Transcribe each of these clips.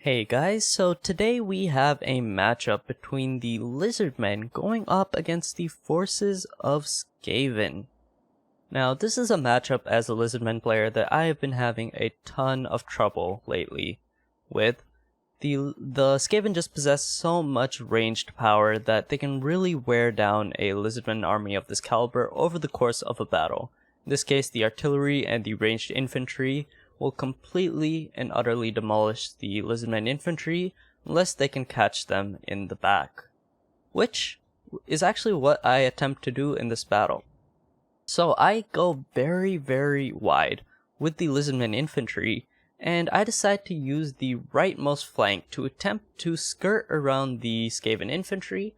Hey guys, so today we have a matchup between the Lizardmen going up against the forces of Skaven. Now, this is a matchup as a Lizardmen player that I have been having a ton of trouble lately with. The Skaven just possess so much ranged power that they can really wear down a Lizardmen army of this caliber over the course of a battle. In this case, the artillery and the ranged infantry will completely and utterly demolish the Lizardmen infantry unless they can catch them in the back, which is actually what I attempt to do in this battle. So I go very wide with the Lizardmen infantry, and I decide to use the rightmost flank to attempt to skirt around the Skaven infantry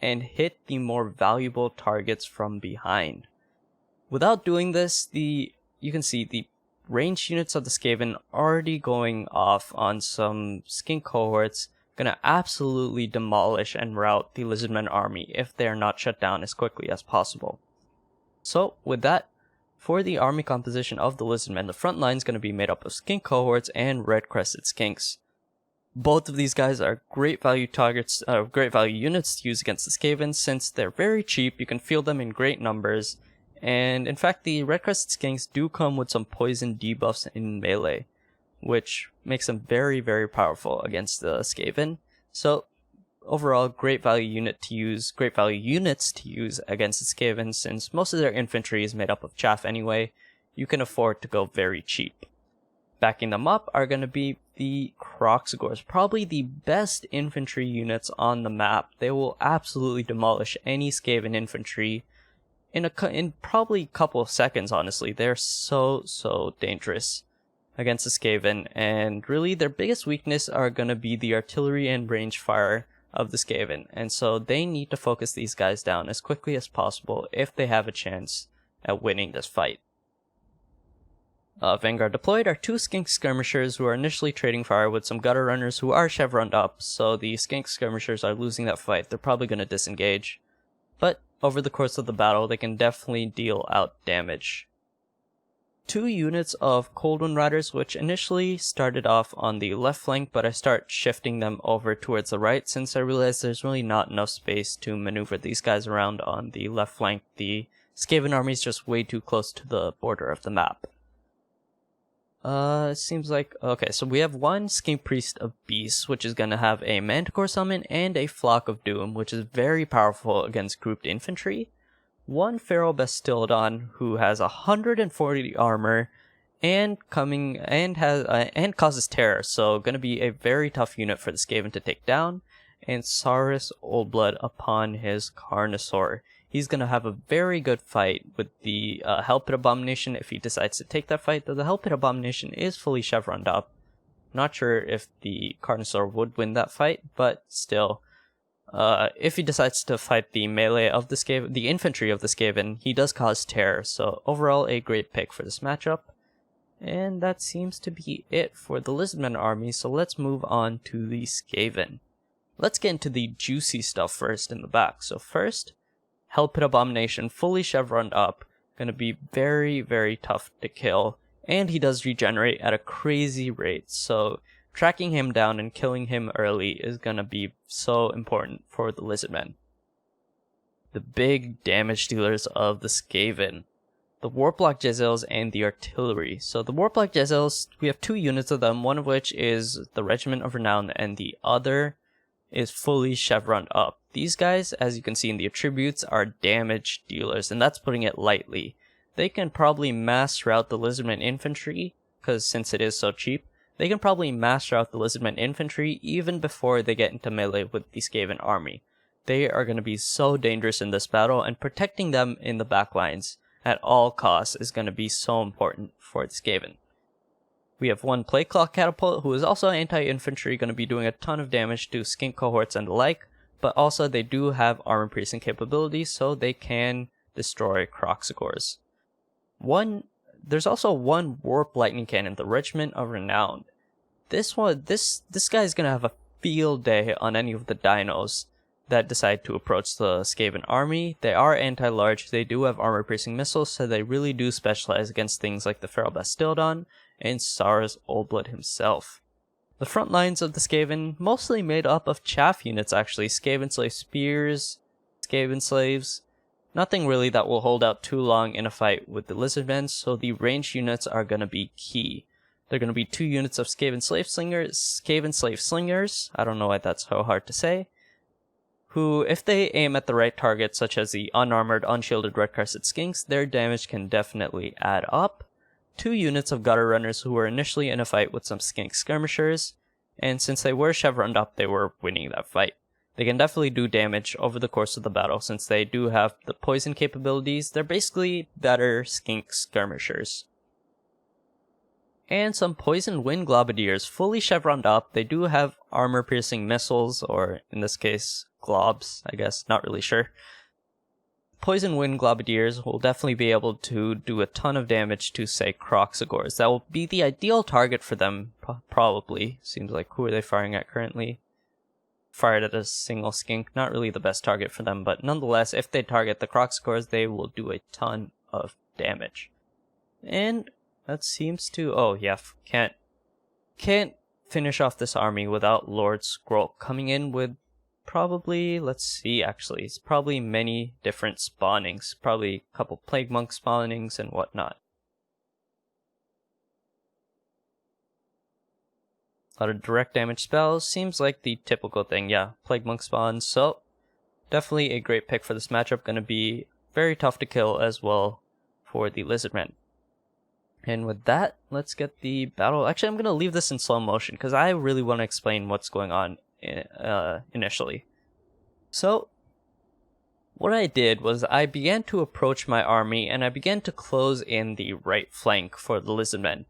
and hit the more valuable targets from behind. Without doing this, you can see the ranged units of the Skaven already going off on some skink cohorts, gonna absolutely demolish and rout the Lizardmen army if they are not shut down as quickly as possible. So with that, for the army composition of the Lizardmen, the front line is going to be made up of skink cohorts and red crested skinks. Both of these guys are great value targets, great value units to use against the Skaven since they're very cheap. You can field them in great numbers. And in fact, the red crested skinks do come with some poison debuffs in melee, which makes them very powerful against the Skaven. So overall, great value units to use against the Skaven since most of their infantry is made up of chaff anyway. You can afford to go very cheap. Backing them up are going to be the Kroxigors, probably the best infantry units on the map. They will absolutely demolish any Skaven infantry in probably a couple of seconds, honestly. They're so dangerous against the Skaven, and really their biggest weakness are going to be the artillery and range fire of the Skaven, and so they need to focus these guys down as quickly as possible if they have a chance at winning this fight. Vanguard deployed are two skink skirmishers who are initially trading fire with some gutter runners who are chevroned up, so the skink skirmishers are losing that fight. They're probably going to disengage, but over the course of the battle, they can definitely deal out damage. Two units of Coldwind Riders, which initially started off on the left flank, but I start shifting them over towards the right since I realize there's really not enough space to maneuver these guys around on the left flank. The Skaven army is just way too close to the border of the map. It seems like... Okay, so we have one Skink Priest of Beasts, which is going to have a Manticore summon, and a Flock of Doom, which is very powerful against grouped infantry. One Feral Bastildon who has 140 armor and causes terror, so gonna be a very tough unit for the Skaven to take down. And Saurus Oldblood upon his Carnosaur. He's gonna have a very good fight with the Hellpit Abomination if he decides to take that fight, though the Hellpit Abomination is fully chevroned up. Not sure if the Carnosaur would win that fight, but still. If he decides to fight the melee of the Skaven, the infantry of the Skaven, he does cause terror, so overall a great pick for this matchup. And that seems to be it for the Lizardmen army, so let's move on to the Skaven. Let's get into the juicy stuff first in the back. So first, Hellpit Abomination fully chevroned up, gonna be very tough to kill, and he does regenerate at a crazy rate, so tracking him down and killing him early is gonna be so important for the Lizardmen. The big damage dealers of the Skaven. The Warplock Jezzails and the Artillery. So the Warplock Jezzails, we have two units of them, one of which is the Regiment of Renown and the other is fully chevroned up. These guys, as you can see in the attributes, are damage dealers, and that's putting it lightly. They can probably mass rout the Lizardmen infantry, because since it is so cheap, they can probably mass out the Lizardmen infantry even before they get into melee with the Skaven army. They are going to be so dangerous in this battle, and protecting them in the backlines at all costs is going to be so important for the Skaven. We have one Plague Claw Catapult, who is also anti-infantry, going to be doing a ton of damage to skink cohorts and the like, but also they do have armor piercing capabilities, so they can destroy Kroxigors. There's also one Warp Lightning Cannon, the Regiment of Renown. This guy is gonna have a field day on any of the dinos that decide to approach the Skaven army. They are anti-large, they do have armor-piercing missiles, so they really do specialize against things like the Feral Bastildon and Saurus Oldblood himself. The front lines of the Skaven mostly made up of chaff units actually, Skaven Slave Spears, Skaven Slaves. Nothing really that will hold out too long in a fight with the Lizardmen, so the ranged units are going to be key. They're going to be 2 units of Skaven Slave Slingers, I don't know why that's so hard to say, who, if they aim at the right target, such as the unarmored, unshielded Red Crested Skinks, their damage can definitely add up. 2 units of Gutter Runners who were initially in a fight with some Skink Skirmishers, and since they were chevroned up, they were winning that fight. They can definitely do damage over the course of the battle since they do have the poison capabilities. They're basically better Skink Skirmishers. And some Poison Wind Globadiers, fully chevroned up. They do have armor-piercing missiles, or in this case, globs, I guess, not really sure. Poison Wind Globadiers will definitely be able to do a ton of damage to, say, Kroxigors. That will be the ideal target for them, probably. Seems like, who are they firing at currently? Fired at a single skink, not really the best target for them, but nonetheless, if they target the Kroxigors, they will do a ton of damage. And that seems to, oh yeah, can't finish off this army without Lord Scroll coming in with probably, let's see actually, it's probably many different spawnings, probably a couple Plague Monk spawnings and whatnot. A lot of direct damage spells, seems like the typical thing, yeah, Plague Monk spawns, so definitely a great pick for this matchup, gonna be very tough to kill as well for the Lizardmen. And with that, let's get the battle. Actually, I'm gonna leave this in slow motion, because I really want to explain what's going on initially. So, what I did was I began to approach my army, and I began to close in the right flank for the Lizardmen.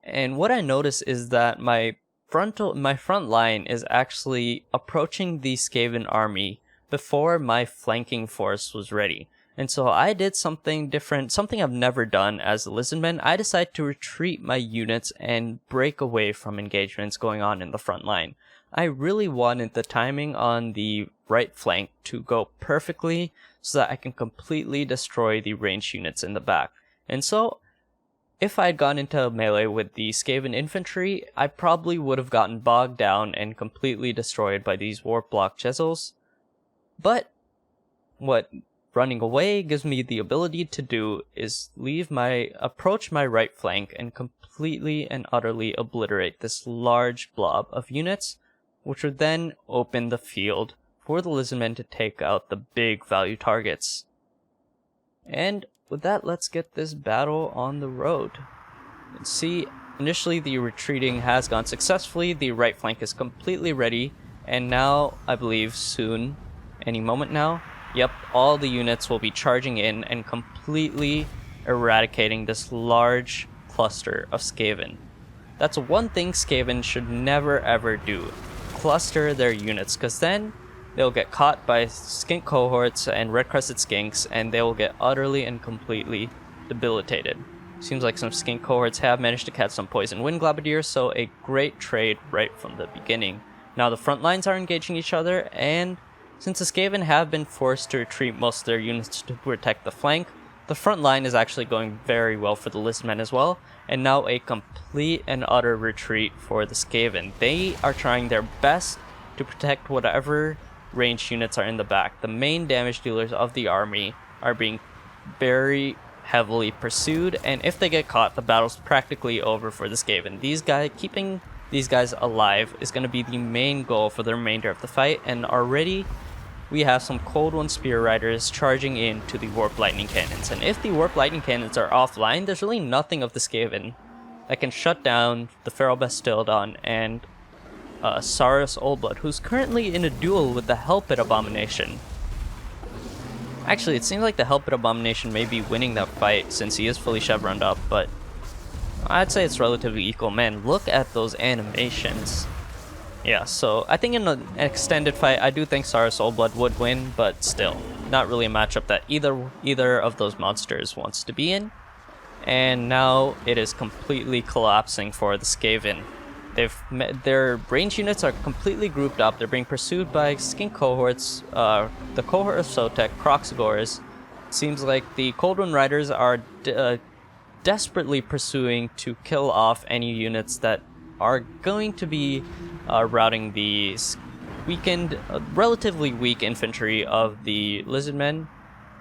And what I noticed is that my front line is actually approaching the Skaven army before my flanking force was ready. And so I did something different, something I've never done as a Lizardman. I decided to retreat my units and break away from engagements going on in the front line. I really wanted the timing on the right flank to go perfectly so that I can completely destroy the ranged units in the back. And so, if I had gone into melee with the Skaven infantry, I probably would have gotten bogged down and completely destroyed by these Warp Block Chisels. But what running away gives me the ability to do is approach my right flank and completely and utterly obliterate this large blob of units, which would then open the field for the Lizardmen to take out the big value targets. And with that, let's get this battle on the road. Let's see, initially the retreating has gone successfully, the right flank is completely ready, and now, I believe soon, any moment now, yep, all the units will be charging in and completely eradicating this large cluster of Skaven. That's one thing Skaven should never ever do. Cluster their units, because then they'll get caught by skink cohorts and red-crested skinks, and they will get utterly and completely debilitated. Seems like some skink cohorts have managed to catch some poison wind globadiers, so a great trade right from the beginning. Now the front lines are engaging each other, and since the Skaven have been forced to retreat most of their units to protect the flank, the front line is actually going very well for the Lizardmen as well, and now a complete and utter retreat for the Skaven. They are trying their best to protect whatever ranged units are in the back. The main damage dealers of the army are being very heavily pursued, and if they get caught, the battle's practically over for the Skaven. Keeping these guys alive is going to be the main goal for the remainder of the fight, and already we have some Cold One Spear Riders charging into the Warp Lightning Cannons. And if the Warp Lightning Cannons are offline, there's really nothing of the Skaven that can shut down the Feral Bastildon and Saurus Oldblood, who's currently in a duel with the Hellpit Abomination. Actually, it seems like the Hellpit Abomination may be winning that fight since he is fully chevroned up, but I'd say it's relatively equal. Man, look at those animations. Yeah, so I think in an extended fight, I do think Saurus Oldblood would win, but still, not really a matchup that either of those monsters wants to be in. And now it is completely collapsing for the Skaven. Their range units are completely grouped up. They're being pursued by skink cohorts, the cohort of Sotek, Kroxigors. Seems like the Cold One Riders are desperately pursuing to kill off any units that are going to be routing the relatively weak infantry of the Lizardmen,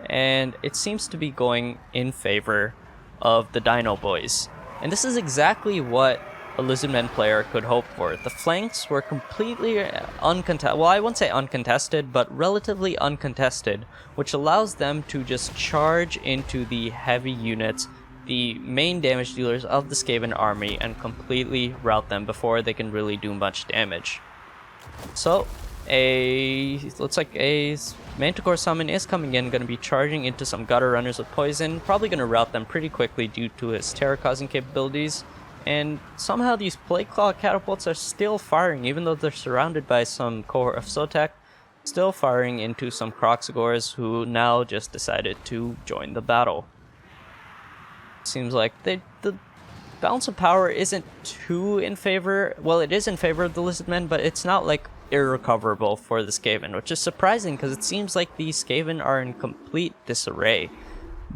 and it seems to be going in favor of the Dino Boys. And this is exactly what a Lizardmen player could hope for. The flanks were completely uncontested, well, I wouldn't say uncontested, but relatively uncontested, which allows them to just charge into the heavy units, the main damage dealers of the Skaven army, and completely rout them before they can really do much damage. So, looks like a Manticore summon is coming in, going to be charging into some gutter runners with poison, probably going to rout them pretty quickly due to his terror causing capabilities. And somehow these Plague Claw catapults are still firing, even though they're surrounded by some cohort of Sotek, still firing into some Kroxigors who now just decided to join the battle. Seems like the balance of power isn't too in favor, well, it is in favor of the Lizardmen, but it's not like irrecoverable for the Skaven, which is surprising because it seems like the Skaven are in complete disarray.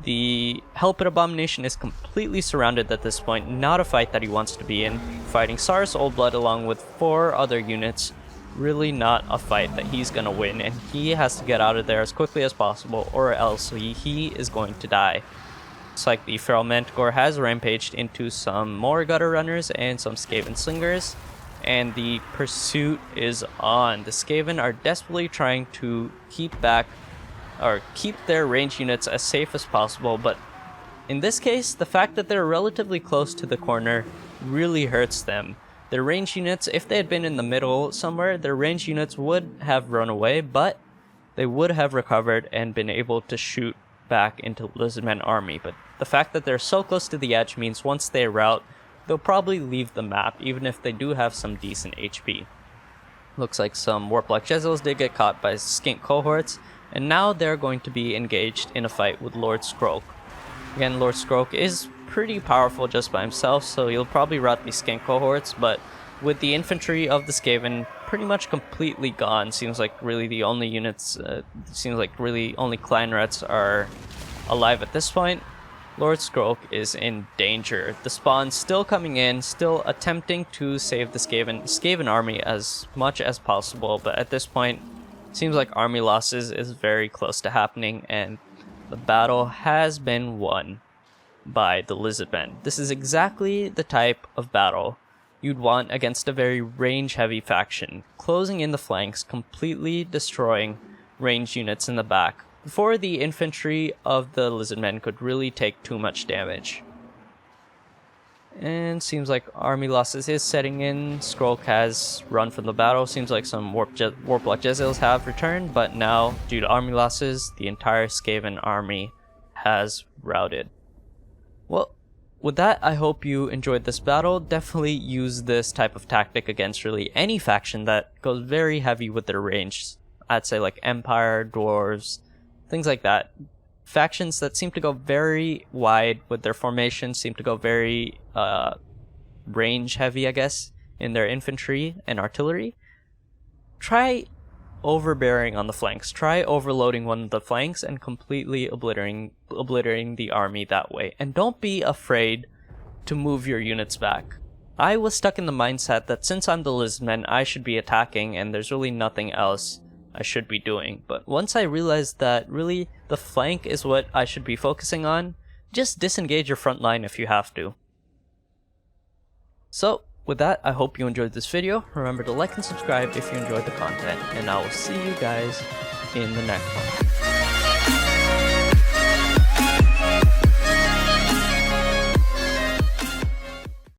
The Hellpit Abomination is completely surrounded at this point, not a fight that he wants to be in, fighting Saurus Oldblood along with 4 other units, really not a fight that he's gonna win, and he has to get out of there as quickly as possible or else he is going to die. It's like the Feral Manticore has rampaged into some more gutter runners and some Skaven slingers, and the pursuit is on. The Skaven are desperately trying to keep their range units as safe as possible, but in this case, the fact that they're relatively close to the corner really hurts them. Their range units, if they had been in the middle somewhere, their range units would have run away, but they would have recovered and been able to shoot back into Lizardmen army. But the fact that they're so close to the edge means once they rout, they'll probably leave the map, even if they do have some decent HP. Looks like some Warplock Jezils did get caught by Skink cohorts, and now they're going to be engaged in a fight with Lord Skroak. Again, Lord Skroak is pretty powerful just by himself, so he'll probably rout these Skink cohorts, but with the infantry of the Skaven pretty much completely gone, seems like really the only units, only clan rats are alive at this point, Lord Skroak is in danger. The spawn's still coming in, still attempting to save the Skaven army as much as possible, but at this point, seems like army losses is very close to happening, and the battle has been won by the Lizardmen. This is exactly the type of battle you'd want against a very range-heavy faction, closing in the flanks, completely destroying range units in the back, before the infantry of the Lizardmen could really take too much damage. And seems like army losses is setting in. Skroak has run from the battle. Seems like some Warplock Jezils have returned, but now, due to army losses, the entire Skaven army has routed. Well, with that, I hope you enjoyed this battle. Definitely use this type of tactic against really any faction that goes very heavy with their range. I'd say like Empire, Dwarves, things like that. Factions that seem to go very wide with their formation, seem to go very range heavy, I guess, in their infantry and artillery. Try overbearing on the flanks. Try overloading one of the flanks and completely obliterating the army that way. And don't be afraid to move your units back. I was stuck in the mindset that since I'm the Lizardmen, I should be attacking and there's really nothing else I should be doing. But once I realized that really the flank is what I should be focusing on, just disengage your front line if you have to. So, with that, I hope you enjoyed this video. Remember to like and subscribe if you enjoyed the content, and I will see you guys in the next one.